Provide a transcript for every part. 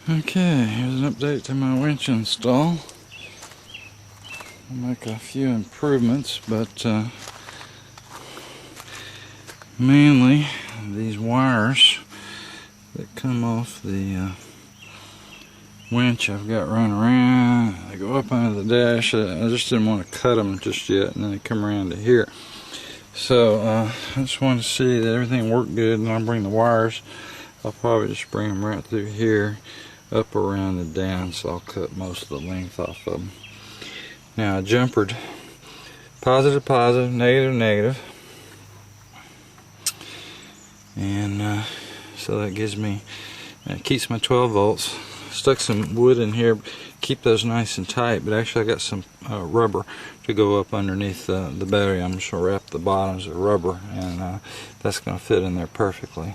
Okay, here's an update to my winch install. I'll make a few improvements, but mainly these wires that come off the winch I've got running around. They go up under the dash. I just didn't want to cut them just yet, and then they come around to here. So I just wanted to see that everything worked good, and I'll bring the wires. I'll probably just bring them right through here, up, around, and down, so I'll cut most of the length off of them. Now I jumpered positive, positive, negative, negative, and so that gives me, keeps my 12 volts. Stuck some wood in here, keep those nice and tight, but actually I got some rubber to go up underneath the battery. I'm just going to wrap the bottoms of rubber, and that's going to fit in there perfectly.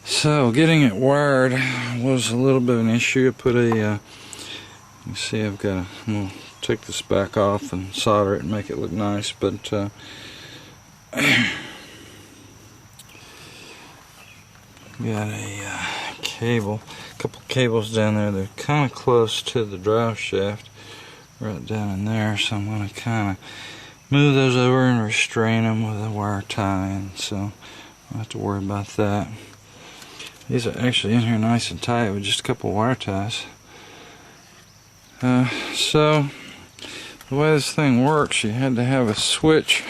So getting it wired was a little bit of an issue. I put a, you see I'm going to take this back off and solder it and make it look nice, but got a cable, a couple cables down there. They're kind of close to the drive shaft, right down in there, so I'm going to kind of move those over and restrain them with a wire tie-in, so I don't have to worry about that. These are actually in here nice and tight with just a couple wire ties. So the way this thing works, you had to have a switch,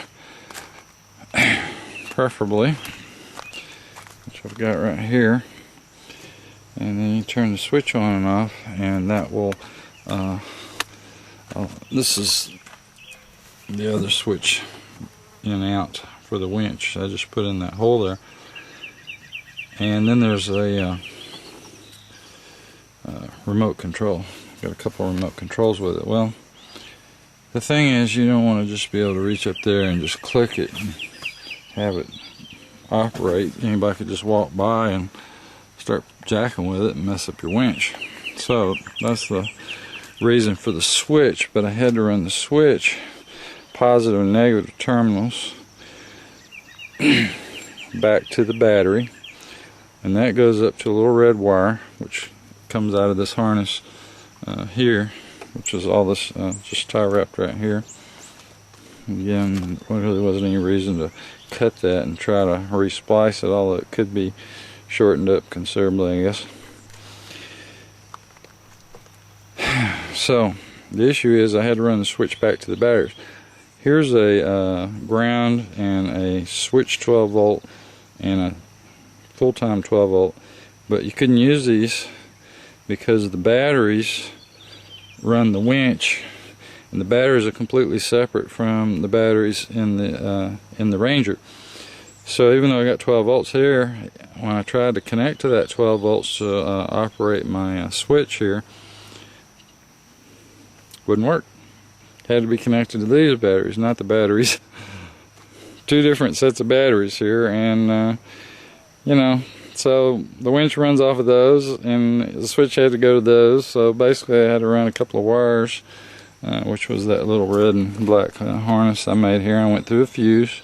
preferably, which I've got right here, and then you turn the switch on and off, and that will this is the other switch in and out for the winch. I just put in that hole there, and then there's a remote control. Got a couple of remote controls with it. Well, the thing is, you don't want to just be able to reach up there and just click it and have it operate. Anybody could just walk by and start jacking with it and mess up your winch. So that's the reason for the switch, but I had to run the switch, positive and negative terminals, back to the battery, and that goes up to a little red wire which comes out of this harness here, which is all this just tie wrapped right here. Again, there really wasn't any reason to cut that and try to re-splice it, although it could be shortened up considerably, I guess. So the issue is I had to run the switch back to the batteries. Here's a ground and a switch 12 volt and a full-time 12 volt, but you couldn't use these because the batteries run the winch, and the batteries are completely separate from the batteries in the Ranger. So even though I got 12 volts here, when I tried to connect to that 12 volts to operate my switch here, wouldn't work. Had to be connected to these batteries, not the batteries. Two different sets of batteries here, and you know, so the winch runs off of those, and the switch had to go to those. So basically I had to run a couple of wires, which was that little red and black harness I made here. I went through a fuse.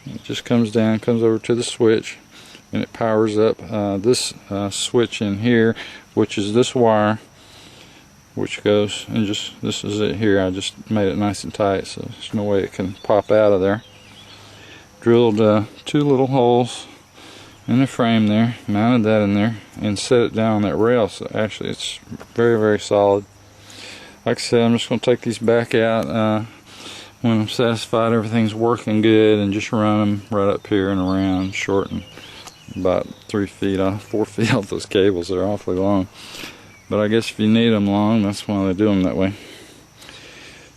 It just comes down, comes over to the switch, and it powers up this switch in here, which is this wire, which goes, and just, this is it here. I just made it nice and tight, so there's no way it can pop out of there. Drilled 2 little holes in the frame there, mounted that in there, and set it down on that rail, so actually it's very, very solid. Like I said, I'm just going to take these back out when I'm satisfied everything's working good, and just run them right up here and around, shorten about 3 feet off, 4 feet off those cables. They're awfully long, but I guess if you need them long, that's why they do them that way.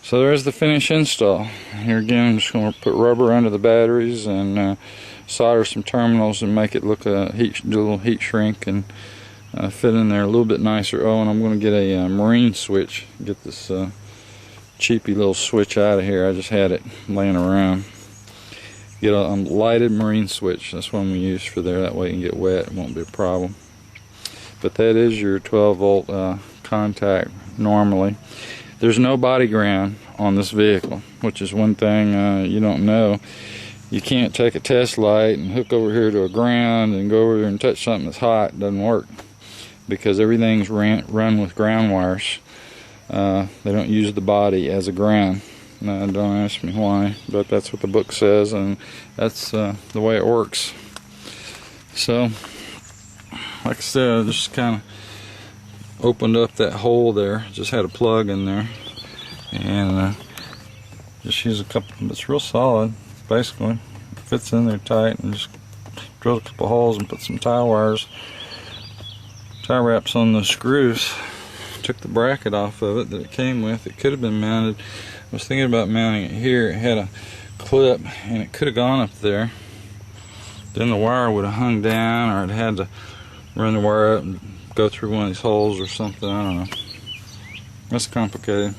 So there's the finished install. Here again, I'm just going to put rubber under the batteries and solder some terminals and make it look do a little heat shrink and fit in there a little bit nicer. Oh, and I'm going to get a marine switch. Get this cheapy little switch out of here. I just had it laying around. Get a lighted marine switch. That's what I'm going to use for there. That way it can get wet. It won't be a problem. But that is your 12 volt contact normally. There's no body ground on this vehicle, which is one thing you don't know. You can't take a test light and hook over here to a ground and go over here and touch something that's hot. It doesn't work. because everything's run with ground wires. They don't use the body as a ground. Now, don't ask me why, but that's what the book says, and that's the way it works. So, like I said, I just kind of opened up that hole there. Just had a plug in there, and just use a couple. It's real solid, basically. It fits in there tight, and just drill a couple holes and put some tie wraps on the screws. Took the bracket off of it that it came with. It could have been mounted. I was thinking about mounting it here. It had a clip, and it could have gone up there. Then the wire would have hung down, or it had to run the wire up and go through one of these holes or something. I don't know. That's complicated.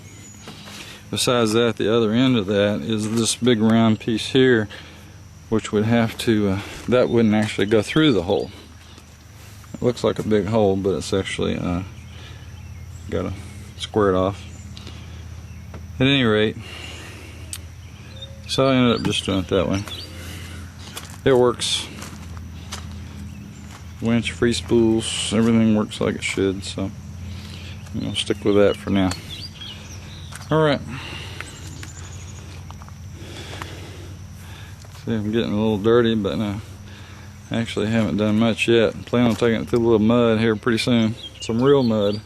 Besides that, the other end of that is this big round piece here, which would have to, that wouldn't actually go through the hole. It looks like a big hole, but it's actually got to square it off. At any rate, so I ended up just doing it that way. It works. Winch, free spools, everything works like it should, so I'm going to stick with that for now. Alright. See, I'm getting a little dirty, but I actually haven't done much yet. I plan on taking it through a little mud here pretty soon. Some real mud.